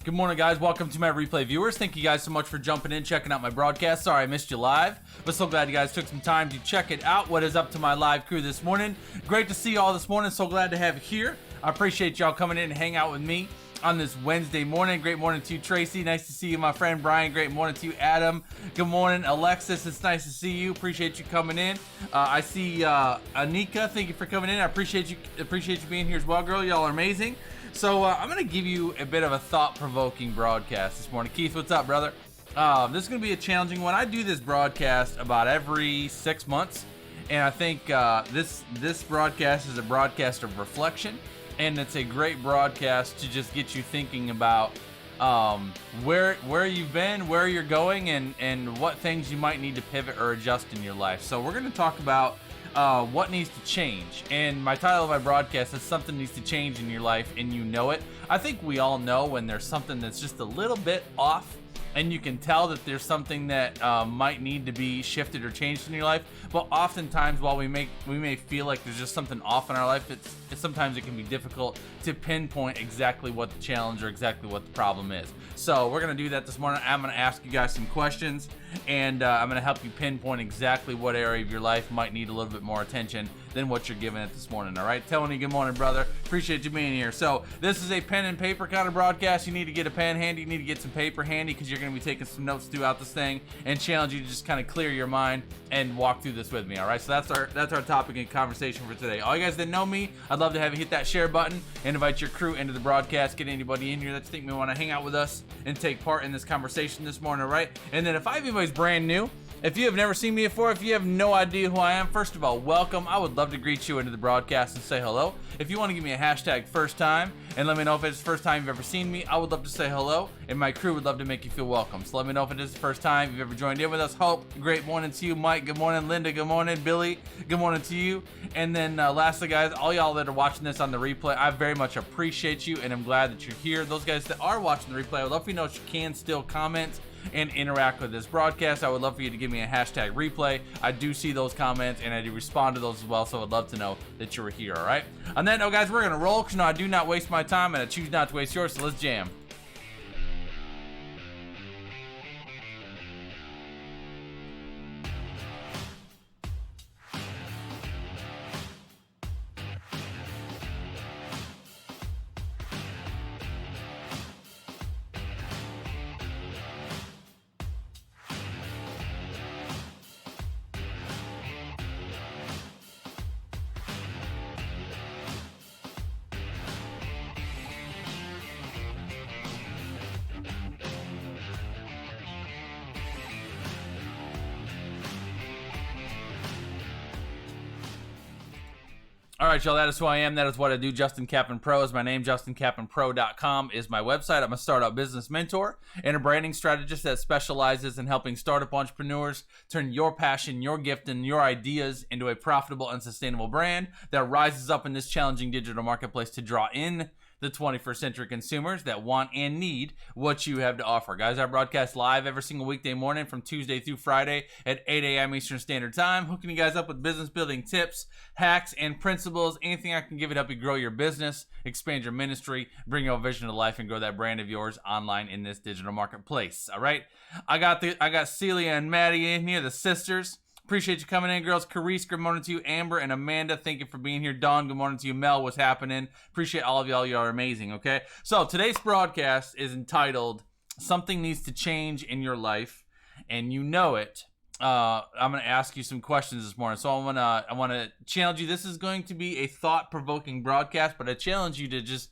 Good morning, guys. Welcome to my replay viewers. Thank you guys so much for jumping in, checking out my broadcast. Sorry I missed you live, but so glad you guys took some time to check it out. What is up to my live crew this morning? Great to see you all this morning. So glad to have you here. I appreciate y'all coming in and hang out with me on this Wednesday morning. Great morning to you, Tracy. Nice to see you, my friend Brian. Great morning to you, Adam. Good morning, Alexis. It's nice to see you. Appreciate you coming in. I see Anika. Thank you for coming in. I appreciate you being here as well, girl. Y'all are amazing. So I'm going to give you a bit of a thought-provoking broadcast this morning. Keith, what's up, brother? This is going to be a challenging one. I do this broadcast about every 6 months, and I think this broadcast is a broadcast of reflection, and it's a great broadcast to just get you thinking about where you've been, where you're going, and what things you might need to pivot or adjust in your life. So we're going to talk about what needs to change, and my title of my broadcast is something needs to change in your life and you know it. I think we all know when there's something that's just a little bit off, and you can tell that there's something that might need to be shifted or changed in your life. But oftentimes, while we may feel like there's just something off in our life, sometimes it can be difficult to pinpoint exactly what the challenge or exactly what the problem is. So we're gonna do that this morning. I'm gonna ask you guys some questions, and I'm gonna help you pinpoint exactly what area of your life might need a little bit more attention than what you're giving it this morning. All right, Tony, good morning, brother. Appreciate you being here. So this is a pen and paper kind of broadcast. You need to get a pen handy. You need to get some paper handy, because you're going to be taking some notes throughout this thing, and challenge you to just kind of clear your mind and walk through this with me. All right, so that's our topic and conversation for today. All you guys that know me, I'd love to have you hit that share button and invite your crew into the broadcast. Get anybody in here that think we want to hang out with us and take part in this conversation this morning. All right, and then if anybody's brand new, if you have never seen me before, if you have no idea who I am, first of all, welcome. I would love to greet you into the broadcast and say hello. If you want to give me a hashtag first time and let me know if it's the first time you've ever seen me, I would love to say hello, and my crew would love to make you feel welcome. So let me know if it is the first time you've ever joined in with us. Hope, great morning to you. Mike, good morning. Linda, good morning. Billy, good morning to you. And then lastly, guys, all y'all that are watching this on the replay, I very much appreciate you, and I'm glad that you're here. Those guys that are watching the replay, I would love for you to know that you can still comment and interact with this broadcast. I would love for you to give me a hashtag replay. I do see those comments, and I do respond to those as well, so I'd love to know that you're here. All right, on that note, guys, we're gonna roll, because I do not waste my time, and I choose not to waste yours. So let's jam. All right, y'all, that is who I am. That is what I do. Justin Kaplan Pro is my name. JustinKaplanPro.com is my website. I'm a startup business mentor and a branding strategist that specializes in helping startup entrepreneurs turn your passion, your gift, and your ideas into a profitable and sustainable brand that rises up in this challenging digital marketplace to draw in the 21st century consumers that want and need what you have to offer. Guys, I broadcast live every single weekday morning from Tuesday through Friday at 8 a.m. Eastern Standard Time, hooking you guys up with business building tips, hacks, and principles. Anything I can give it help you grow your business, expand your ministry, bring your vision to life, and grow that brand of yours online in this digital marketplace. All right, I got Celia and Maddie in here, the sisters. Appreciate you coming in, girls. Carice, good morning to you. Amber and Amanda, thank you for being here. Dawn, good morning to you. Mel, what's happening? Appreciate all of y'all. You are amazing, okay? So today's broadcast is entitled Something Needs to Change in Your Life, and you know it. I'm going to ask you some questions this morning. So I want to challenge you. This is going to be a thought-provoking broadcast, but I challenge you to just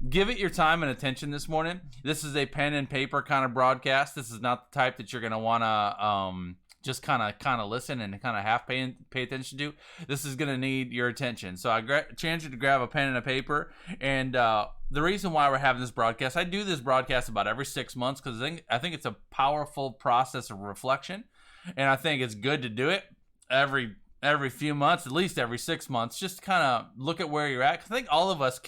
give it your time and attention this morning. This is a pen and paper kind of broadcast. This is not the type that you're going to want to just kind of listen and kind of half pay attention to. This is going to need your attention. So I challenge you to grab a pen and a paper. And the reason why we're having this broadcast, I do this broadcast about every 6 months, because I think it's a powerful process of reflection. And I think it's good to do it every few months, at least every 6 months, just kind of look at where you're at. I think all of us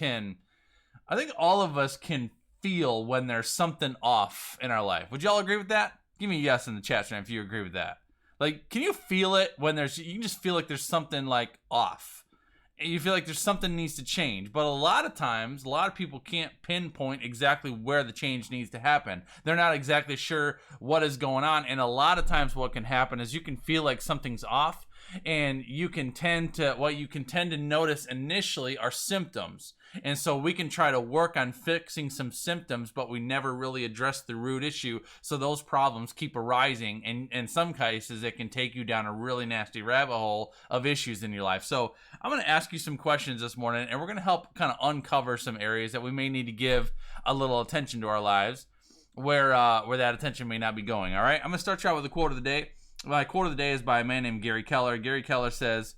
can feel when there's something off in our life. Would y'all agree with that? Give me a yes in the chat channel if you agree with that. Like, can you feel it when you can just feel like there's something like off? you feel like there's something needs to change. But a lot of times, a lot of people can't pinpoint exactly where the change needs to happen. They're not exactly sure what is going on. And a lot of times what can happen is you can feel like something's off, and what you can tend to notice initially are symptoms. And so we can try to work on fixing some symptoms, but we never really address the root issue. So those problems keep arising. And in some cases, it can take you down a really nasty rabbit hole of issues in your life. So I'm going to ask you some questions this morning, and we're going to help kind of uncover some areas that we may need to give a little attention to our lives where that attention may not be going. All right. I'm going to start you out with a quote of the day. My quote of the day is by a man named Gary Keller. Gary Keller says,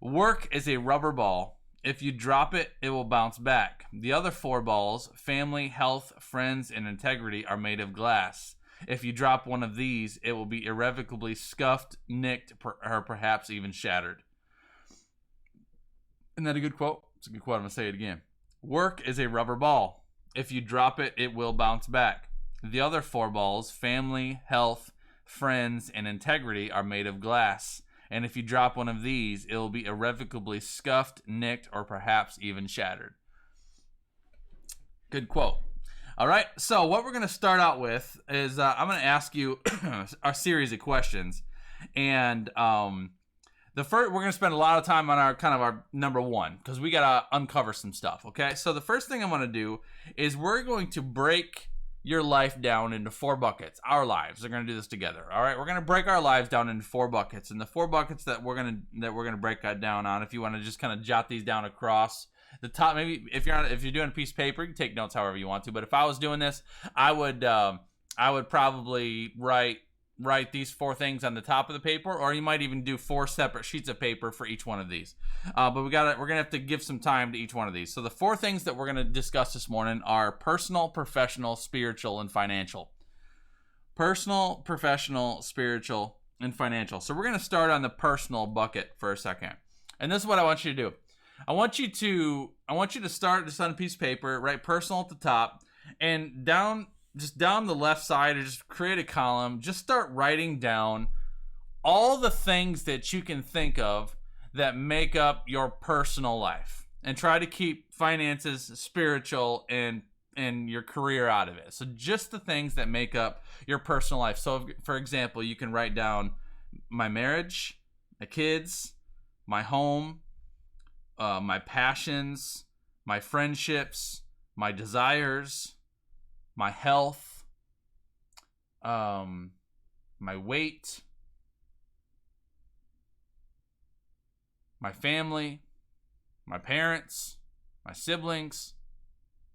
"Work is a rubber ball. If you drop it, it will bounce back. The other four balls, family, health, friends, and integrity, are made of glass. If you drop one of these, it will be irrevocably scuffed, nicked, or perhaps even shattered." Isn't that a good quote? It's a good quote. I'm going to say it again. Work is a rubber ball. If you drop it, it will bounce back. The other four balls, family, health, friends, and integrity, are made of glass. And if you drop one of these, it will be irrevocably scuffed, nicked, or perhaps even shattered. Good quote. All right, so what we're going to start out with is I'm going to ask you a series of questions. And the first, we're going to spend a lot of time on our number one, because we got to uncover some stuff, okay? So the first thing I want to do is we're going to break your life down into four buckets. Our lives. We're going to do this together. All right. We're going to break our lives down into four buckets, and the four buckets that we're going to break that down on. If you want to just kind of jot these down across the top, maybe if you're doing a piece of paper, you can take notes however you want to. But if I was doing this, I would probably write these four things on the top of the paper, or you might even do four separate sheets of paper for each one of these. But we're gonna have to give some time to each one of these. So the four things that we're gonna discuss this morning are personal, professional, spiritual, and financial. Personal, professional, spiritual, and financial. So we're gonna start on the personal bucket for a second. And this is what I want you to do. I want you to start just on a piece of paper, write personal at the top, and down the left side, or just create a column, just start writing down all the things that you can think of that make up your personal life, and try to keep finances, spiritual, and your career out of it. So just the things that make up your personal life. So for example, you can write down my marriage, my kids, my home, my passions, my friendships, my desires, my health, my weight, my family, my parents, my siblings,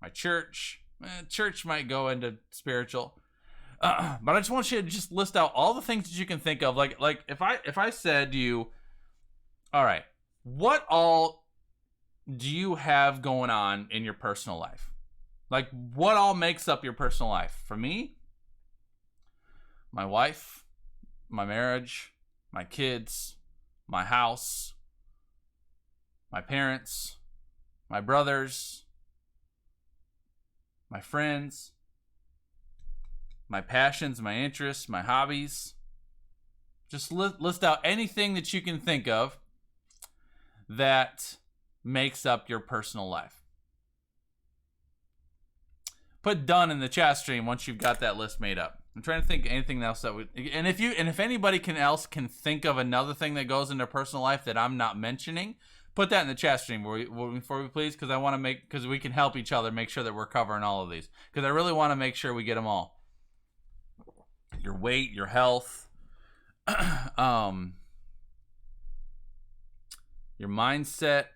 my church. Church might go into spiritual. But I just want you to just list out all the things that you can think of. Like if I said to you, all right, what all do you have going on in your personal life? Like, what all makes up your personal life? For me, my wife, my marriage, my kids, my house, my parents, my brothers, my friends, my passions, my interests, my hobbies. Just list out anything that you can think of that makes up your personal life. Put done in the chat stream once you've got that list made up. I'm trying to think of anything else that would, and if anybody else can think of another thing that goes into personal life that I'm not mentioning, put that in the chat stream before we please, because we can help each other make sure that we're covering all of these, because I really want to make sure we get them all. Your weight, your health, your mindset.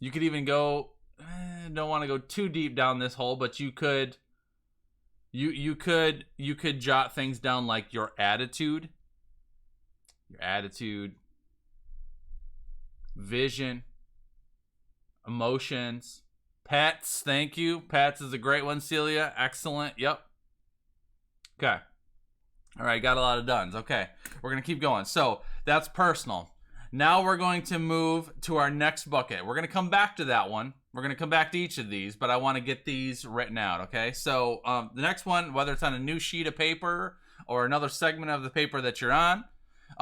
You could even go. Don't want to go too deep down this hole, but you could jot things down like your attitude, vision, emotions, pets. Thank you. Pets is a great one, Celia. Excellent. Yep. Okay. All right, got a lot of dones. Okay, we're gonna keep going. So that's personal. Now we're going to move to our next bucket. We're gonna come back to that one. We're going to come back to each of these, but I want to get these written out, okay? So the next one, whether it's on a new sheet of paper or another segment of the paper that you're on,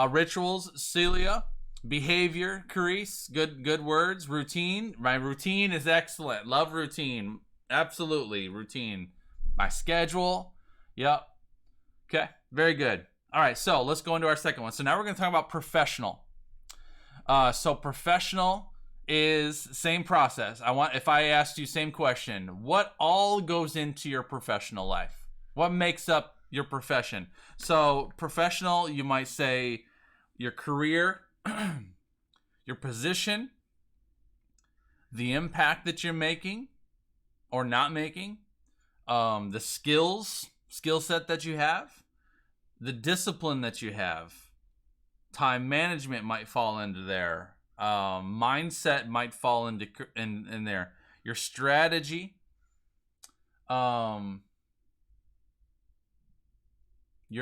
rituals, Celia. Behavior, Carice, good words. Routine, my routine is excellent. Love routine, absolutely routine. My schedule, yep. Okay, very good. All right, so let's go into our second one. So now we're going to talk about professional. So professional is same process. If I asked you same question, what all goes into your professional life? What makes up your profession? So professional, you might say your career, your position, the impact that you're making or not making, the skill set that you have, the discipline that you have, time management might fall into there, mindset might fall into in there, your strategy, your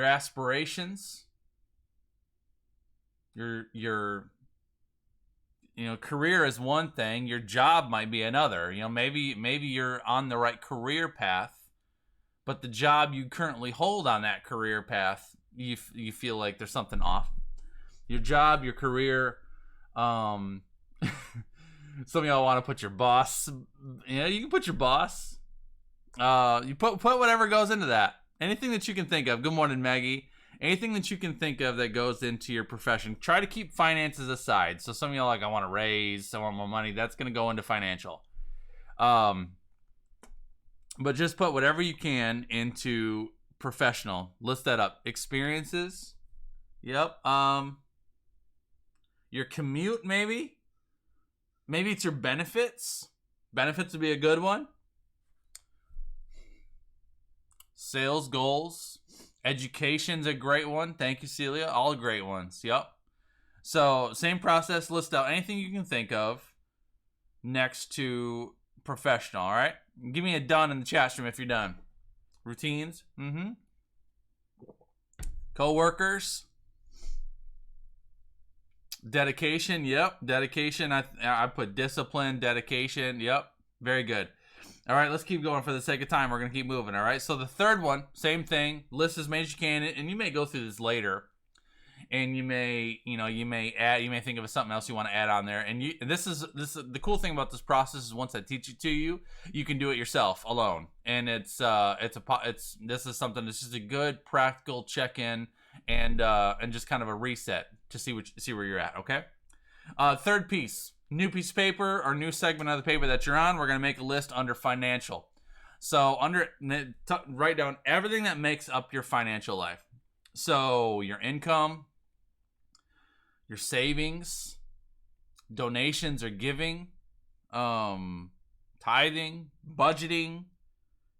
aspirations, your career is one thing, your job might be another. Maybe you're on the right career path, but the job you currently hold on that career path, you feel like there's something off. Your job, your career, some of y'all want to put your boss. You can put your boss. You put whatever goes into that. Anything that you can think of. Good morning, Maggie. Anything that you can think of that goes into your profession. Try to keep finances aside. So some of y'all like, I want to raise, I want more money. That's going to go into financial. But just put whatever you can into professional. List that up. Experiences. Yep. Your commute, maybe. Maybe it's your benefits. Benefits would be a good one. Sales goals. Education's a great one. Thank you, Celia. All great ones. Yep. So same process. List out anything you can think of next to professional. All right. Give me a done in the chat stream if you're done. Routines. Co-workers. Dedication. Yep. Dedication. I put discipline. Dedication. Yep. Very good. All right, let's keep going for the sake of time. We're going to keep moving, all right? So the third one, same thing. List as many as you can, and you may go through this later, and you may think of something else you want to add on there. And this is the cool thing about this process is once I teach it to you, you can do it yourself alone. And this is something that's just a good practical check-in and just kind of a reset to see where you're at, okay? Third piece. New piece of paper or new segment of the paper that you're on, we're going to make a list under financial. So write down everything that makes up your financial life. So your income, your savings, donations or giving, tithing, budgeting,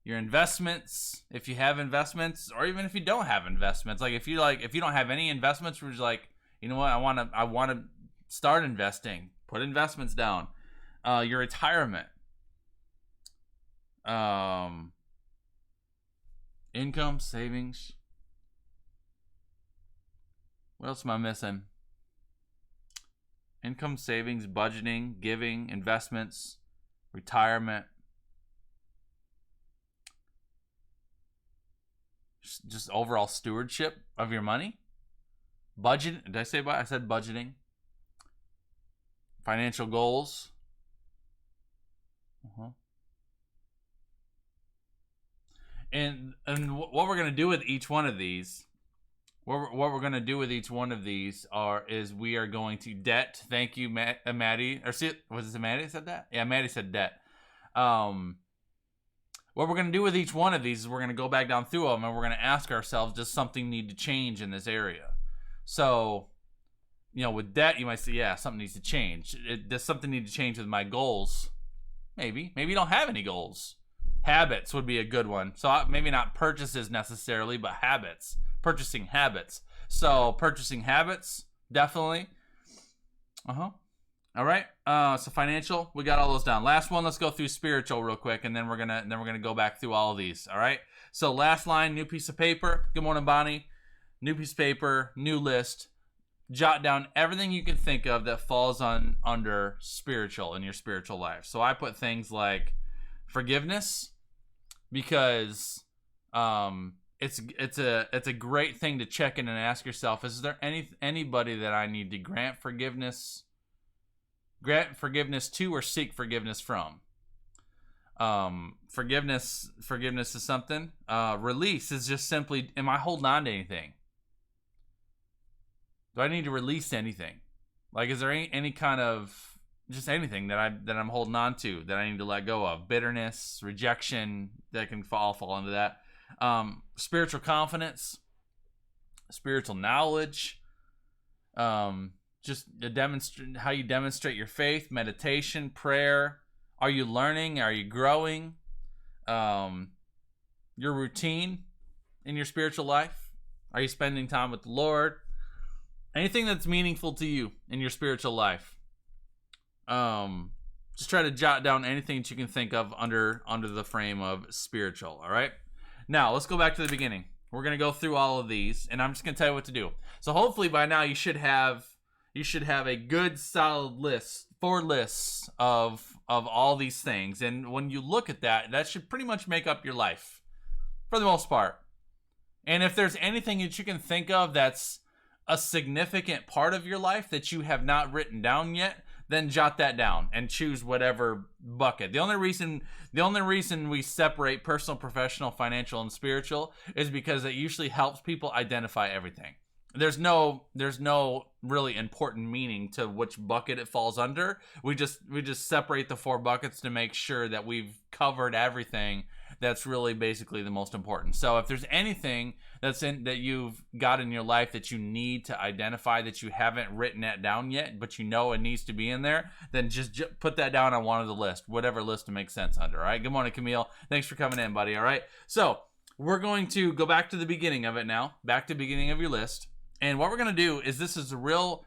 your investments, if you have investments, or even if you don't have investments. Like if you don't have any investments, we're just like, you know what, I want to start investing. Put investments down. Your retirement. Income, savings. What else am I missing? Income, savings, budgeting, giving, investments, retirement. Just overall stewardship of your money. Budget. Did I say I said budgeting? Financial goals. And what we're going to do with each one of these, what we're going to do with each one of these is we are going to debt. Thank you, Maddie. Or was it Maddie said that? Yeah, Maddie said debt. What we're going to do with each one of these is we're going to go back down through them and we're going to ask ourselves, does something need to change in this area? So, with debt, you might say, yeah, something needs to change. Does something need to change with my goals? Maybe you don't have any goals. Habits would be a good one. So maybe not purchases necessarily, but habits. Purchasing habits. So purchasing habits, definitely. All right. So financial, we got all those down. Last one, let's go through spiritual real quick, and then we're gonna go back through all of these. All right. So last line, new piece of paper. Good morning, Bonnie. New piece of paper, new list. Jot down everything you can think of that falls under spiritual in your spiritual life. So I put things like forgiveness, because it's a great thing to check in and ask yourself, is there anybody that I need to grant forgiveness to or seek forgiveness from? Forgiveness is something. Release is just simply, am I holding on to anything? Do I need to release anything? Like, is there any kind of, just anything that I'm holding on to that I need to let go of? Bitterness, rejection, that can fall into that. Spiritual confidence, spiritual knowledge, just how you demonstrate your faith, meditation, prayer. Are you learning? Are you growing? Your routine in your spiritual life. Are you spending time with the Lord? Anything that's meaningful to you in your spiritual life. Just try to jot down anything that you can think of under the frame of spiritual. All right. Now let's go back to the beginning. We're gonna go through all of these, and I'm just gonna tell you what to do. So hopefully by now you should have a good solid list, 4 lists of all these things, and when you look at that should pretty much make up your life for the most part. And if there's anything that you can think of that's a significant part of your life that you have not written down yet, then jot that down and choose whatever bucket. The only reason we separate personal, professional, financial, and spiritual is because it usually helps people identify everything. There's no really important meaning to which bucket it falls under. We just separate the 4 buckets to make sure that we've covered everything that's really basically the most important. So if there's anything that you've got in your life that you need to identify that you haven't written it down yet, but you know it needs to be in there, then just put that down on one of the list, whatever list it makes sense under. All right. Good morning, Camille. Thanks for coming in, buddy. All right. So we're going to go back to the beginning of it now, back to the beginning of your list. And what we're going to do is this is a real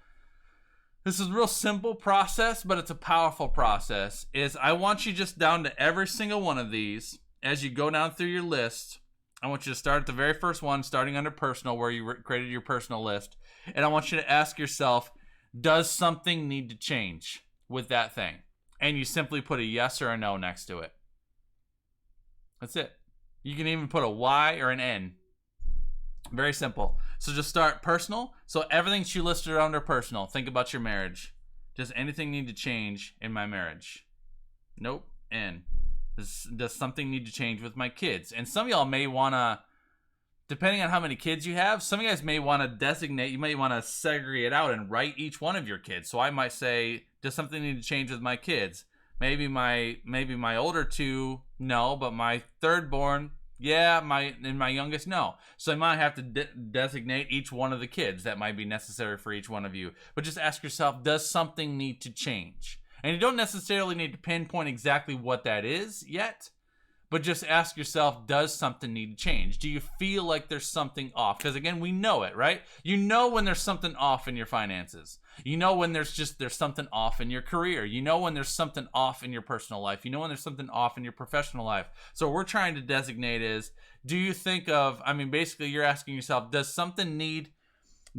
simple process, but it's a powerful process. Is I want you just down to every single one of these as you go down through your list. I want you to start at the very first one, starting under personal, where you created your personal list. And I want you to ask yourself, does something need to change with that thing? And you simply put a yes or a no next to it. That's it. You can even put a Y or an N. Very simple. So just start personal. So everything that you listed under personal, think about your marriage. Does anything need to change in my marriage? Nope. N. Does something need to change with my kids? And some of y'all may want to, depending on how many kids you have, some of you guys may want to designate, you may want to segregate out and write each one of your kids. So I might say, does something need to change with my kids? Maybe my older 2, no, but my third born, yeah, my youngest, no. So I might have to designate each one of the kids. That might be necessary for each one of you. But just ask yourself, does something need to change? And you don't necessarily need to pinpoint exactly what that is yet, but just ask yourself, does something need to change? Do you feel like there's something off? Because again, we know it, right? You know when there's something off in your finances. You know when there's something off in your career. You know when there's something off in your personal life. You know when there's something off in your professional life. So what we're trying to designate is, do you think of, basically you're asking yourself, does something need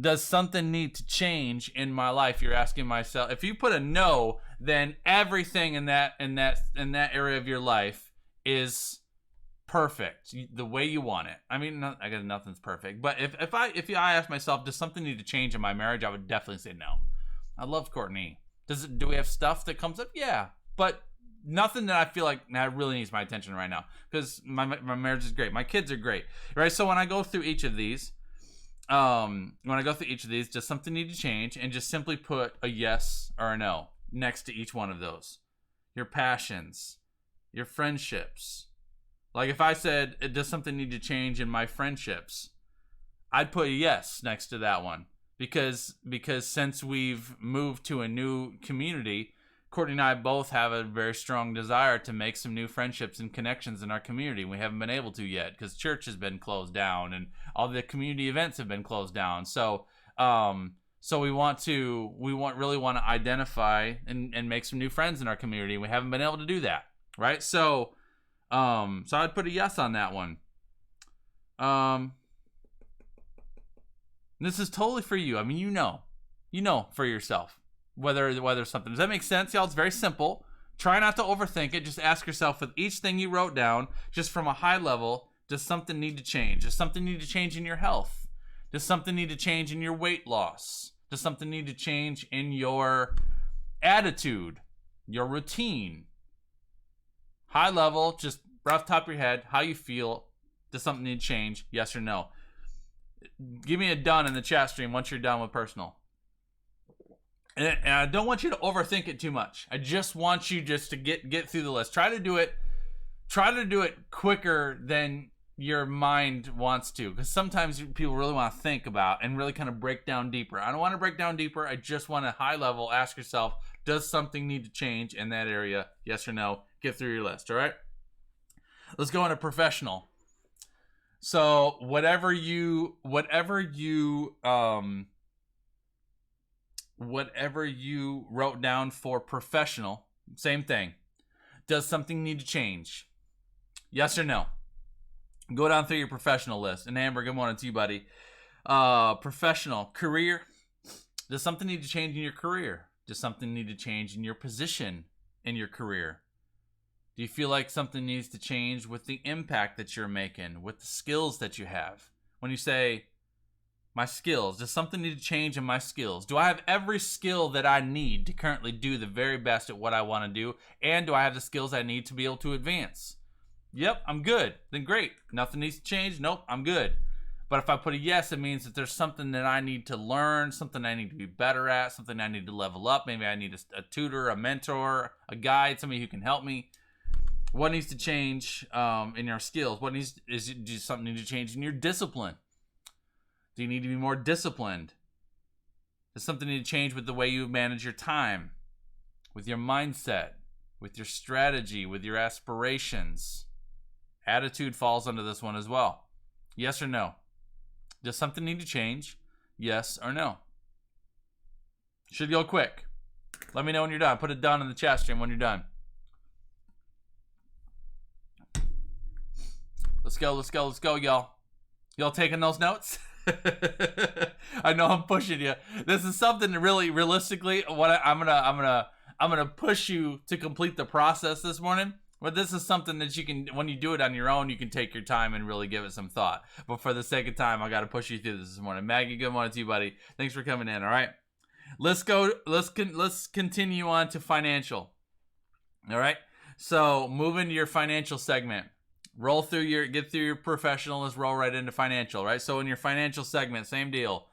to change in my life? You're asking myself. If you put a no, then everything in that area of your life is perfect the way you want it. I guess nothing's perfect, but if I ask myself, does something need to change in my marriage, I would definitely say no. I love Courtney. Do we have stuff that comes up? Yeah, but nothing that I feel like that really needs my attention right now, because my marriage is great. My kids are great, right? So when I go through each of these, does something need to change? And just simply put a yes or a no next to each one of those. Your passions, your friendships. Like if I said, does something need to change in my friendships? I'd put a yes next to that one. Because since we've moved to a new community, Courtney and I both have a very strong desire to make some new friendships and connections in our community. We haven't been able to yet because church has been closed down and all the community events have been closed down. So we want to identify and make some new friends in our community. We haven't been able to do that, right? So I'd put a yes on that one. This is totally for you. You know for yourself whether something, does that make sense, y'all? It's very simple. Try not to overthink it. Just ask yourself with each thing you wrote down, just from a high level, Does something need to change? Does something need to change in your health? Does something need to change in your weight loss? Does something need to change in your attitude, your routine? High level, just rough top of your head, how you feel. Does something need to change? Yes or no? Give me a done in the chat stream once you're done with personal. And I don't want you to overthink it too much. I just want you just to get through the list. Try to do it quicker than your mind wants to, because sometimes people really want to think about and really kind of break down deeper. I don't want to break down deeper. I just want to high level ask yourself, does something need to change in that area? Yes or no? Get through your list. All right, let's go into professional. So whatever you wrote down for professional, same thing. Does something need to change? Yes or no? Go down through your professional list. And Amber, good morning to you, buddy. Professional, career. Does something need to change in your career? Does something need to change in your position in your career? Do you feel like something needs to change with the impact that you're making, with the skills that you have? When you say, my skills, does something need to change in my skills? Do I have every skill that I need to currently do the very best at what I want to do? And do I have the skills I need to be able to advance? Yep, I'm good. Then great. Nothing needs to change. Nope, I'm good. But if I put a yes, it means that there's something that I need to learn, something I need to be better at, something I need to level up. Maybe I need a tutor, a mentor, a guide, somebody who can help me. What needs to change in your skills? Does something need to change in your discipline? Do you need to be more disciplined? Does something need to change with the way you manage your time, with your mindset, with your strategy, with your aspirations? Attitude falls under this one as well. Yes or no? Does something need to change? Yes or no? Should go quick. Let me know when you're done. Put it done in the chat stream when you're done. Let's go, y'all. Y'all taking those notes? I know I'm pushing you. This is something that really, realistically, I'm gonna push you to complete the process this morning. But this is something that you can, when you do it on your own, you can take your time and really give it some thought. But for the sake of time, I got to push you through this morning. Maggie, good morning to you, buddy. Thanks for coming in. All right, let's go. Let's continue on to financial. All right. So move into your financial segment. Get through your professional. Let's roll right into financial. Right. So in your financial segment, same deal.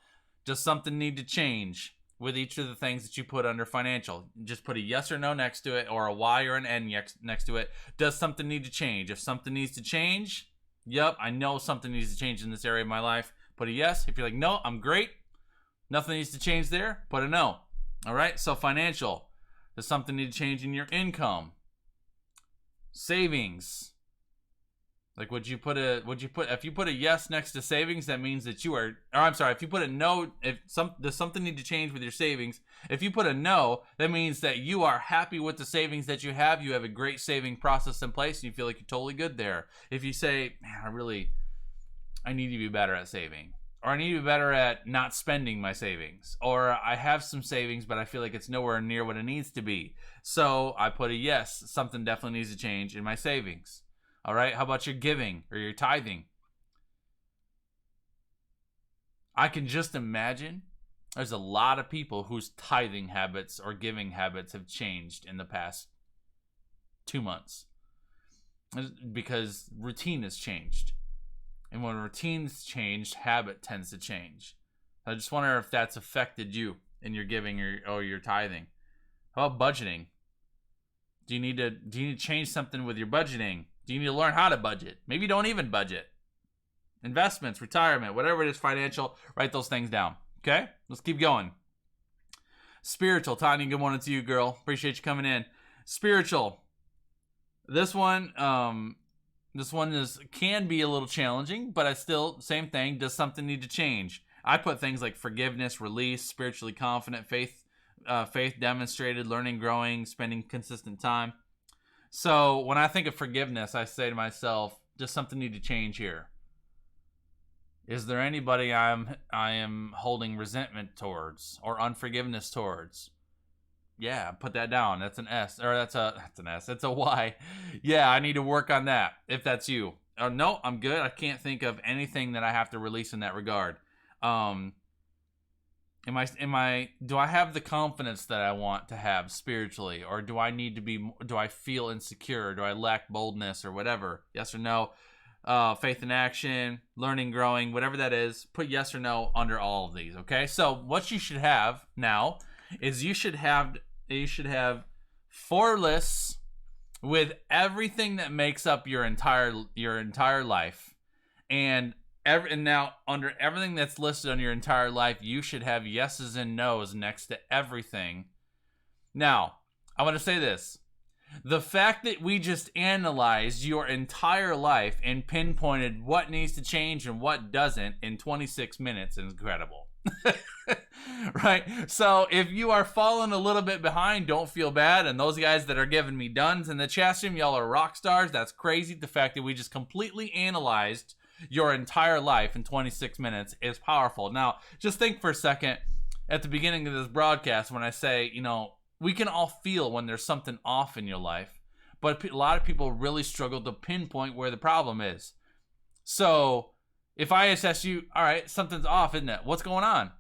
Does something need to change with each of the things that you put under financial? Just put a yes or no next to it, or a Y or an N next to it. Does something need to change? If something needs to change, yep, I know something needs to change in this area of my life. Put a yes. If you're like, no, I'm great, nothing needs to change there, put a no. All right, so financial. Does something need to change in your income? Savings. Like, if you put a yes next to savings, that means that if you put a no, does something need to change with your savings? If you put a no, that means that you are happy with the savings that you have a great saving process in place, and you feel like you're totally good there. If you say, man, I need to be better at saving, or I need to be better at not spending my savings, or I have some savings, but I feel like it's nowhere near what it needs to be. So I put a yes, something definitely needs to change in my savings. All right, how about your giving or your tithing? I can just imagine there's a lot of people whose tithing habits or giving habits have changed in the past 2 months, because routine has changed. And when routine's changed, habit tends to change. I just wonder if that's affected you in your giving or your tithing. How about budgeting? Do you need to change something with your budgeting? Do you need to learn how to budget? Maybe you don't even budget. Investments, retirement, whatever it is, financial, write those things down. Okay? Let's keep going. Spiritual. Tanya, good morning to you, girl. Appreciate you coming in. Spiritual. This one can be a little challenging, but I still, same thing. Does something need to change? I put things like forgiveness, release, spiritually confident, faith demonstrated, learning, growing, spending consistent time. So when I think of forgiveness, I say to myself, does something need to change here? Is there anybody I am holding resentment towards or unforgiveness towards? Yeah, put that down. That's an S, or that's an S. It's a Y. Yeah, I need to work on that if that's you. no, I'm good. I can't think of anything that I have to release in that regard. Do I have the confidence that I want to have spiritually, or do I need to be, do I feel insecure? Do I lack boldness or whatever? Yes or no? Faith in action, learning, growing, whatever that is, put yes or no under all of these. Okay. So what you should have now is you should have 4 lists with everything that makes up your entire life, and now under everything that's listed on your entire life, you should have yeses and nos next to everything. Now, I want to say this. The fact that we just analyzed your entire life and pinpointed what needs to change and what doesn't in 26 minutes is incredible. Right? So if you are falling a little bit behind, don't feel bad. And those guys that are giving me duns in the chat stream, y'all are rock stars. That's crazy. The fact that we just completely analyzed your entire life in 26 minutes is powerful. Now, just think for a second at the beginning of this broadcast when I say, we can all feel when there's something off in your life, but a lot of people really struggle to pinpoint where the problem is. So if I assess you, all right, something's off, isn't it? What's going on?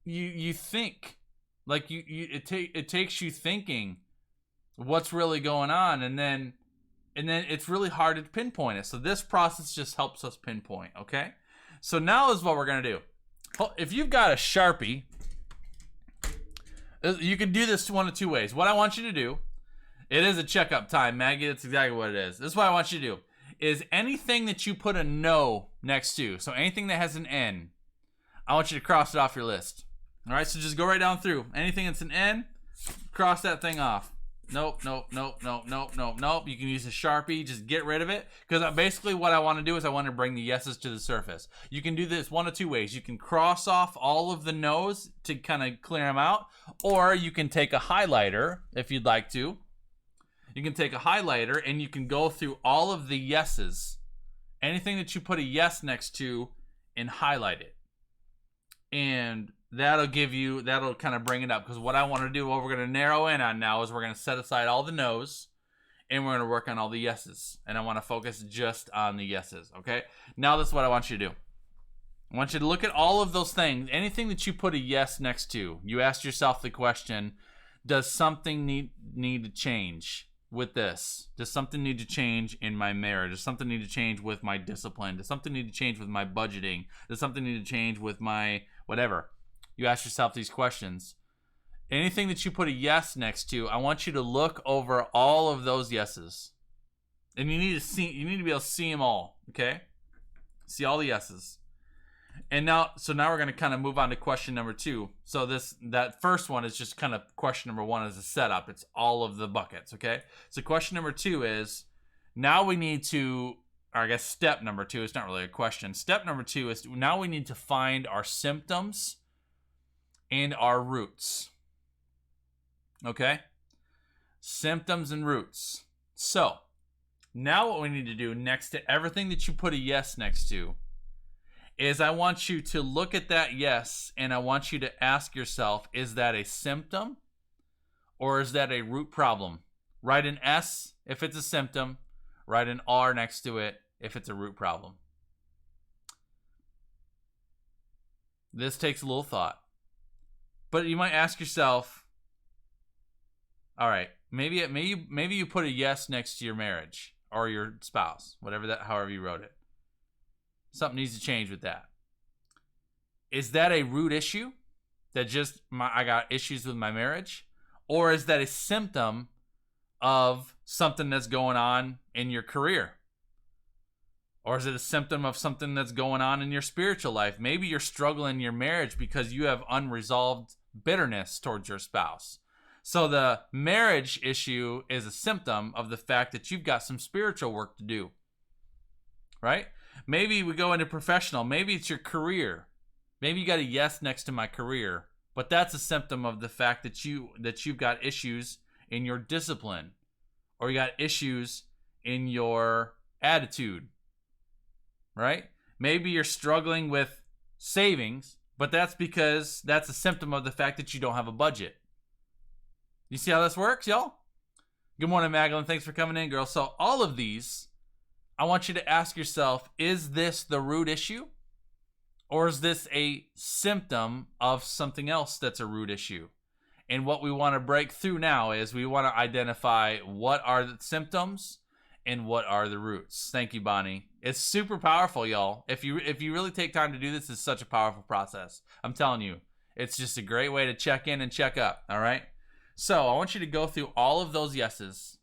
You think like it takes you thinking what's really going on, and then it's really hard to pinpoint it. So this process just helps us pinpoint. Okay. So now is what we're gonna do. If you've got a Sharpie, you can do this one of 2 ways. What I want you to do, it is a checkup time, Maggie. That's exactly what it is. This is what I want you to do. Is anything that you put a no next to, so anything that has an N, I want you to cross it off your list. All right, so just go right down through. Anything that's an N, cross that thing off. Nope. You can use a Sharpie, just get rid of it. Because basically what I want to do is I want to bring the yeses to the surface. You can do this one of 2 ways. You can cross off all of the no's to kind of clear them out. Or you can take a highlighter, if you'd like to. You can take a highlighter and you can go through all of the yeses. Anything that you put a yes next to and highlight it. And that'll kind of bring it up. Because what I want to do, what we're going to narrow in on now is we're going to set aside all the no's and we're going to work on all the yeses. And I want to focus just on the yeses. Okay. Now this is what I want you to do. I want you to look at all of those things. Anything that you put a yes next to, you ask yourself the question, does something need to change with this? Does something need to change in my marriage? Does something need to change with my discipline? Does something need to change with my budgeting? Does something need to change with my whatever? You ask yourself these questions. Anything that you put a yes next to, I want you to look over all of those yeses. And you need to be able to see them all, okay? See all the yeses. And now we're going to kind of move on to question number 2. So that first one is just kind of question number 1 as a setup. It's all of the buckets, okay? So question number 2 is, now we need to, or I guess step number 2, it's not really a question. Step number 2 is now we need to find our symptoms and our roots. Okay? Symptoms and roots. So, now what we need to do next to everything that you put a yes next to is I want you to look at that yes and I want you to ask yourself, is that a symptom or is that a root problem? Write an S if it's a symptom, write an R next to it if it's a root problem. This takes a little thought. But you might ask yourself, all right, maybe you put a yes next to your marriage or your spouse, however you wrote it. Something needs to change with that. Is that a root issue that I got issues with my marriage? Or is that a symptom of something that's going on in your career? Or is it a symptom of something that's going on in your spiritual life? Maybe you're struggling in your marriage because you have unresolved bitterness towards your spouse. So the marriage issue is a symptom of the fact that you've got some spiritual work to do. Right? Maybe we go into professional. Maybe it's your career. Maybe you got a yes next to my career. But that's a symptom of the fact that you've got issues in your discipline. Or you got issues in your attitude. Right? Maybe you're struggling with savings, but that's because that's a symptom of the fact that you don't have a budget. You see how this works, y'all? Good morning, Magdalene. Thanks for coming in, girl. So all of these I want you to ask yourself, is this the root issue? Or is this a symptom of something else that's a root issue? And what we want to break through now is we want to identify what are the symptoms and what are the roots. Thank you, Bonnie. It's super powerful, y'all. If you really take time to do this, it's such a powerful process. I'm telling you, it's just a great way to check in and check up, all right? So I want you to go through all of those yeses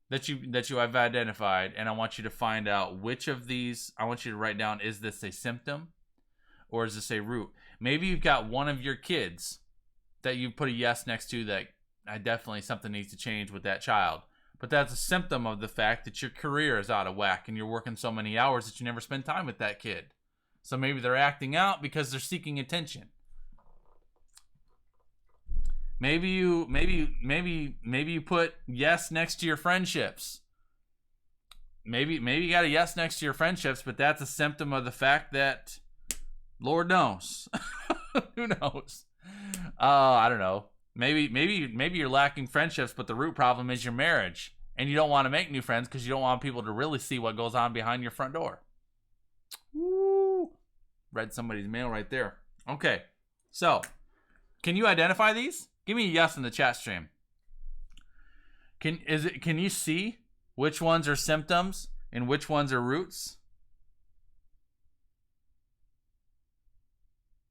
that you have identified, and I want you to find out which of these, I want you to write down, is this a symptom or is this a root? Maybe you've got one of your kids that you put a yes next to that definitely something needs to change with that child. But that's a symptom of the fact that your career is out of whack and you're working so many hours that you never spend time with that kid. So maybe they're acting out because they're seeking attention. Maybe you put yes next to your friendships. Maybe you got a yes next to your friendships, but that's a symptom of the fact that Lord knows. Who knows? I don't know. Maybe you're lacking friendships, but the root problem is your marriage, and you don't want to make new friends because you don't want people to really see what goes on behind your front door. Woo! Read somebody's mail right there. Okay, so can you identify these? Give me a yes in the chat stream. Can you see which ones are symptoms and which ones are roots?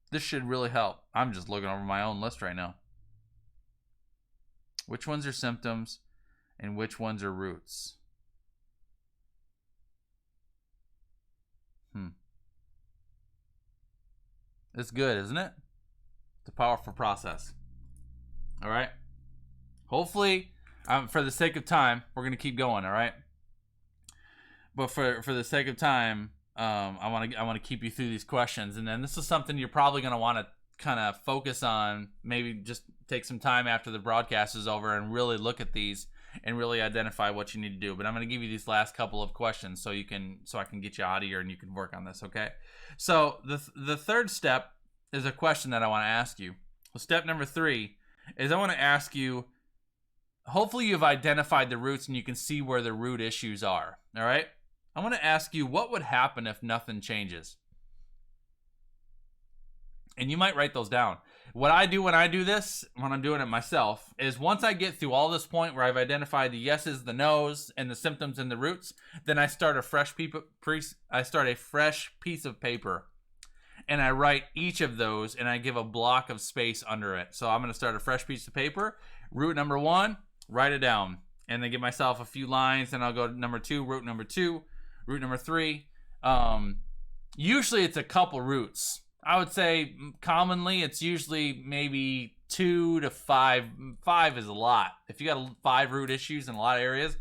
This should really help. I'm just looking over my own list right now. Which ones are symptoms and which ones are roots? It's good, isn't it? It's a powerful process. All right. Hopefully, for the sake of time, we're gonna keep going. All right. But for the sake of time, I want to keep you through these questions, and then this is something you're probably gonna want to kind of focus on. Maybe just take some time after the broadcast is over and really look at these and really identify what you need to do. But I'm gonna give you these last couple of questions so I can get you out of here and you can work on this. Okay. So the third step is a question that I want to ask you. So step number 3 is I want to ask you, hopefully you've identified the roots and you can see where the root issues are, all right? I want to ask you, what would happen if nothing changes? And you might write those down. What I do when I do this, when I'm doing it myself, is once I get through all this point where I've identified the yeses, the nos, and the symptoms and the roots, then I start a fresh piece of paper. And I write each of those, and I give a block of space under it. So I'm going to start a fresh piece of paper. Root number 1, write it down. And then give myself a few lines, and I'll go to number 2, root number 2, root number 3. Usually it's a couple roots. I would say commonly it's usually maybe 2 to 5. 5 is a lot. If you got 5 root issues in a lot of areas,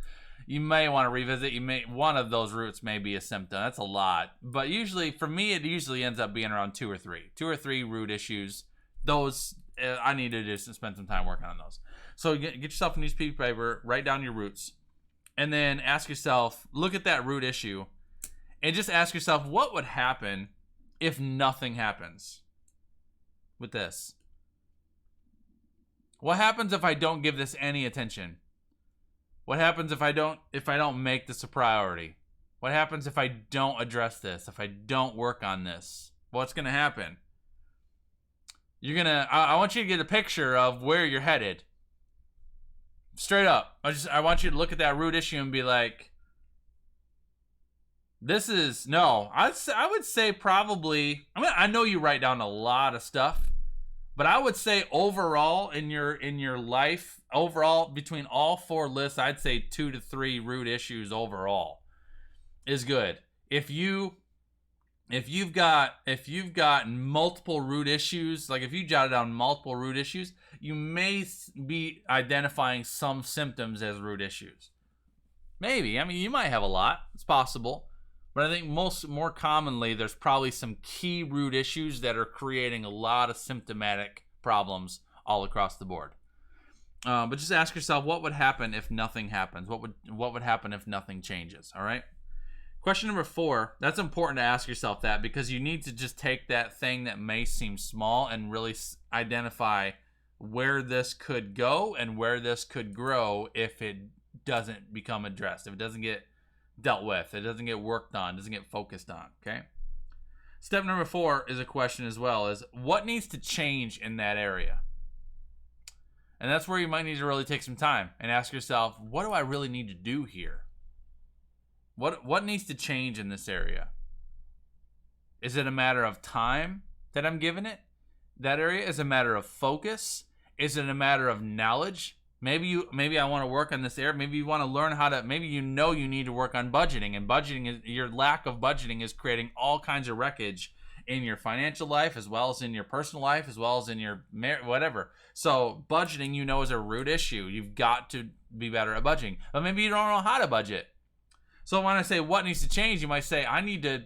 you may want to revisit. One of those roots may be a symptom. That's a lot. But usually, for me, it usually ends up being around 2 or 3. 2 or 3 root issues. Those, I need to just spend some time working on those. So get yourself a piece of paper, write down your roots, and then ask yourself, look at that root issue, and just ask yourself, what would happen if nothing happens with this? What happens if I don't give this any attention? What happens if I don't make this a priority? What happens if I don't address this? If I don't work on this? What's going to happen? I want you to get a picture of where you're headed. Straight up. I want you to look at that root issue and be like, I would say probably, I know you write down a lot of stuff, but I would say overall in your life, overall between all 4 lists, I'd say 2 to 3 root issues overall is good. If you've got multiple root issues, like if you jotted down multiple root issues, you may be identifying some symptoms as root issues. Maybe. I mean, you might have a lot. It's possible. But I think more commonly, there's probably some key root issues that are creating a lot of symptomatic problems all across the board. But just ask yourself, what would happen if nothing happens? What would happen if nothing changes? All right. Question number 4. That's important to ask yourself that, because you need to just take that thing that may seem small and really identify where this could go and where this could grow if it doesn't become addressed, if it doesn't get dealt with. It doesn't get worked on, doesn't get focused on, okay? Step number 4 is a question as well, is what needs to change in that area? And that's where you might need to really take some time and ask yourself, what do I really need to do here? What needs to change in this area? Is it a matter of time that I'm giving it? That area is a matter of focus. Is it a matter of knowledge? Maybe I want to work on this area. Maybe you want to learn how to. Maybe you need to work on budgeting, and your lack of budgeting is creating all kinds of wreckage in your financial life, as well as in your personal life, as well as in your whatever. So budgeting, is a root issue. You've got to be better at budgeting, but maybe you don't know how to budget. So when I say what needs to change, you might say I need to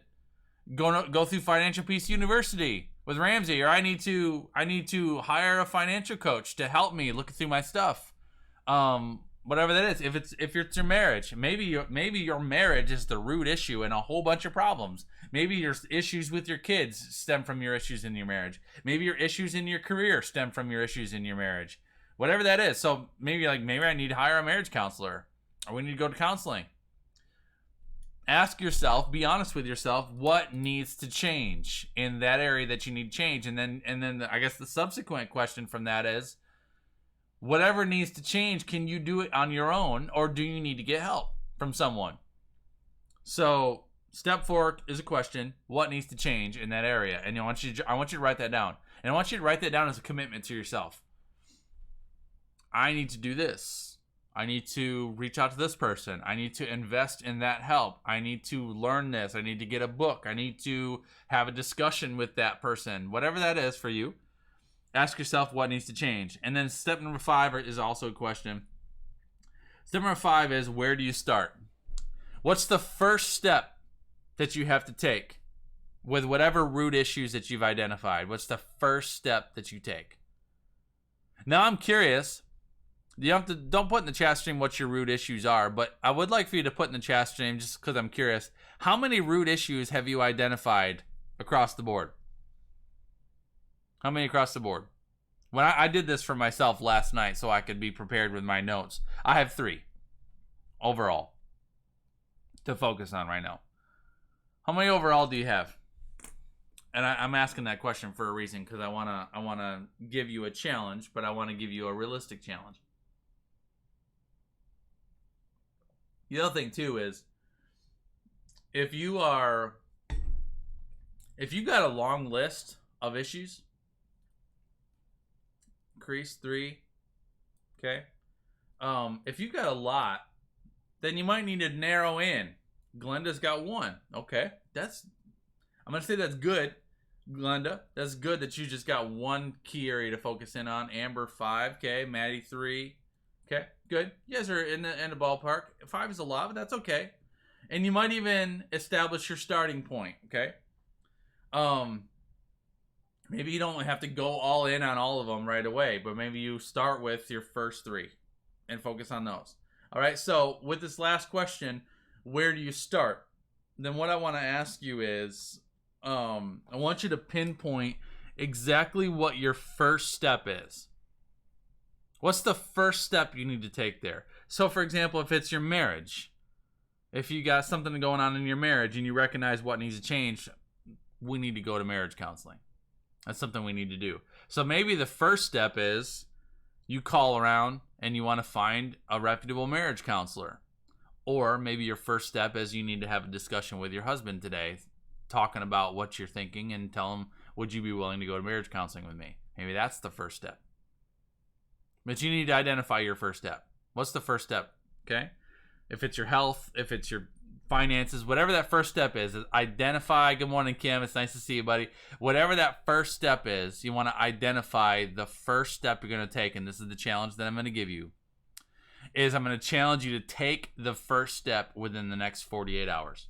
go through Financial Peace University with Ramsey, or I need to hire a financial coach to help me look through my stuff. Whatever that is. If it's your marriage, maybe your marriage is the root issue in a whole bunch of problems. Maybe your issues with your kids stem from your issues in your marriage. Maybe your issues in your career stem from your issues in your marriage. Whatever that is. So maybe I need to hire a marriage counselor, or we need to go to counseling. Ask yourself, be honest with yourself, what needs to change in that area that you need to change. And then I guess the subsequent question from that is, whatever needs to change, can you do it on your own, or do you need to get help from someone? So step 4 is a question, what needs to change in that area? And I want you to write that down. And I want you to write that down as a commitment to yourself. I need to do this. I need to reach out to this person. I need to invest in that help. I need to learn this. I need to get a book. I need to have a discussion with that person. Whatever that is for you, ask yourself what needs to change. And then step number 5 is also a question. Step number 5 is, where do you start? What's the first step that you have to take with whatever root issues that you've identified? What's the first step that you take? Now I'm curious. Don't put in the chat stream what your root issues are, but I would like for you to put in the chat stream, just because I'm curious, how many root issues have you identified across the board? How many across the board? When I did this for myself last night so I could be prepared with my notes, I have 3 overall to focus on right now. How many overall do you have? And I'm asking that question for a reason, because I wanna give you a challenge, but I want to give you a realistic challenge. The other thing too is, if you got a long list of issues, increase 3, okay? If you got a lot, then you might need to narrow in. Glenda's got 1, okay? I'm gonna say that's good, Glenda. That's good that you just got 1 key area to focus in on. Amber 5, okay? Maddie 3. Okay, good. You guys are in the ballpark. 5 is a lot, but that's okay. And you might even establish your starting point, okay? Maybe you don't have to go all in on all of them right away, but maybe you start with your first 3 and focus on those. All right, so with this last question, where do you start? Then what I want to ask you is, I want you to pinpoint exactly what your first step is. What's the first step you need to take there? So, for example, if it's your marriage, if you got something going on in your marriage and you recognize what needs to change, we need to go to marriage counseling. That's something we need to do. So maybe the first step is you call around and you want to find a reputable marriage counselor. Or maybe your first step is you need to have a discussion with your husband today, talking about what you're thinking, and tell him, would you be willing to go to marriage counseling with me? Maybe that's the first step. But you need to identify your first step. What's the first step? Okay? If it's your health, if it's your finances, whatever that first step is identify. Good morning, Kim. It's nice to see you, buddy. Whatever that first step is, you want to identify the first step you're going to take. And this is the challenge that I'm going to give you. I'm going to challenge you to take the first step within the next 48 hours.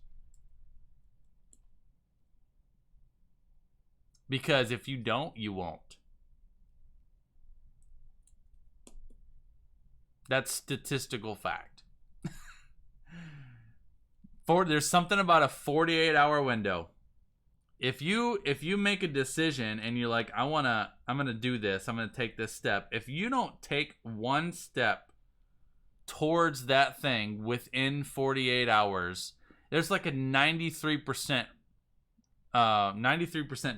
Because if you don't, you won't. That's statistical fact. There's something about a 48-hour window. If you make a decision and you're like, I'm gonna do this, I'm gonna take this step. If you don't take one step towards that thing within 48 hours, there's like a 93%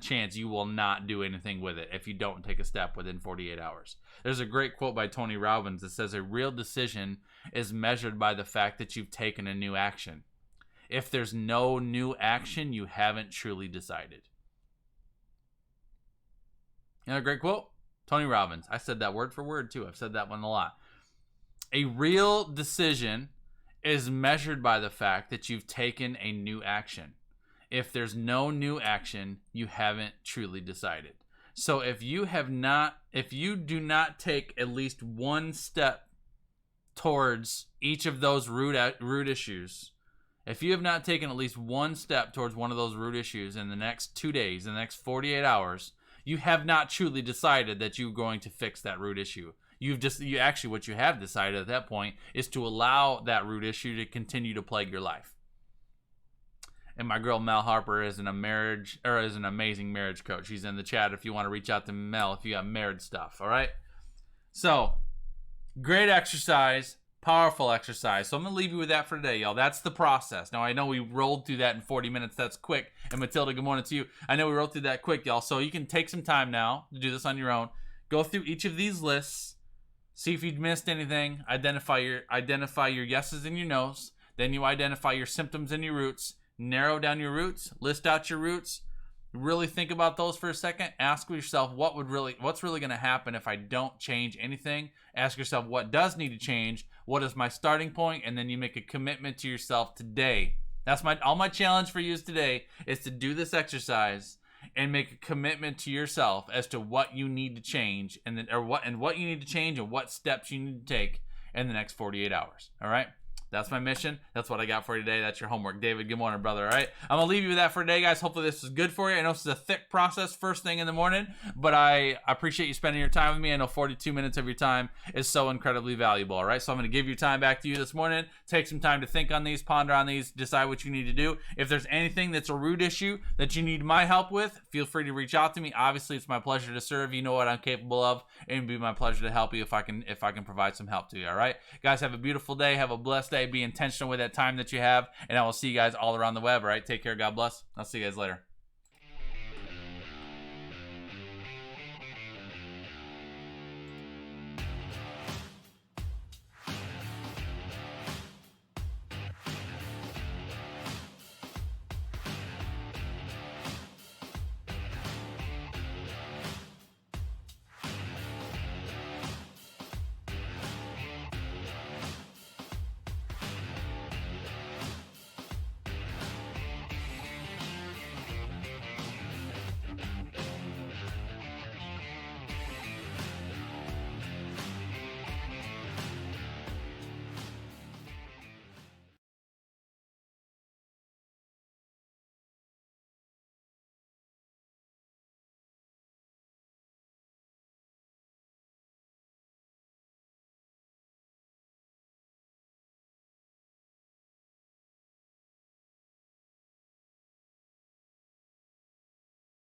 chance you will not do anything with it if you don't take a step within 48 hours. There's a great quote by Tony Robbins that says a real decision is measured by the fact that you've taken a new action. If there's no new action, you haven't truly decided. You know, a great quote? Tony Robbins. I said that word for word too. I've said that one a lot. A real decision is measured by the fact that you've taken a new action. If there's no new action, you haven't truly decided. So if you do not take at least one step towards each of those root issues, if you have not taken at least one step towards one of those root issues in the next 2 days, in the next 48 hours, you have not truly decided that you're going to fix that root issue. What you have decided at that point is to allow that root issue to continue to plague your life. And my girl Mel Harper is an amazing marriage coach. She's in the chat if you want to reach out to Mel if you got marriage stuff. All right. So, great exercise, powerful exercise. So I'm gonna leave you with that for today, y'all. That's the process. Now I know we rolled through that in 40 minutes. That's quick. And Matilda, good morning to you. I know we rolled through that quick, y'all. So you can take some time now to do this on your own. Go through each of these lists. See if you've missed anything. Identify your yeses and your nos. Then you identify your symptoms and your roots. Narrow down your roots. List out your roots. Really think about those for a second. Ask yourself what's really going to happen if I don't change anything. Ask yourself what does need to change. What is my starting point? And then you make a commitment to yourself today. That's all my challenge for you is today is to do this exercise and make a commitment to yourself as to what you need to change and what you need to change and what steps you need to take in the next 48 hours. All right? That's my mission. That's what I got for you today. That's your homework. David, good morning, brother. All right? I'm going to leave you with that for today, guys. Hopefully this is good for you. I know this is a thick process first thing in the morning, but I appreciate you spending your time with me. I know 42 minutes of your time is so incredibly valuable, all right? So I'm going to give your time back to you this morning. Take some time to think on these, ponder on these, decide what you need to do. If there's anything that's a root issue that you need my help with, feel free to reach out to me. Obviously, it's my pleasure to serve. You know what I'm capable of, and it'd be my pleasure to help you if I can provide some help to you, all right? Guys, have a beautiful day. Have a blessed day. Be intentional with that time that you have, and I will see you guys all around the web. All right, take care. God bless. I'll see you guys later.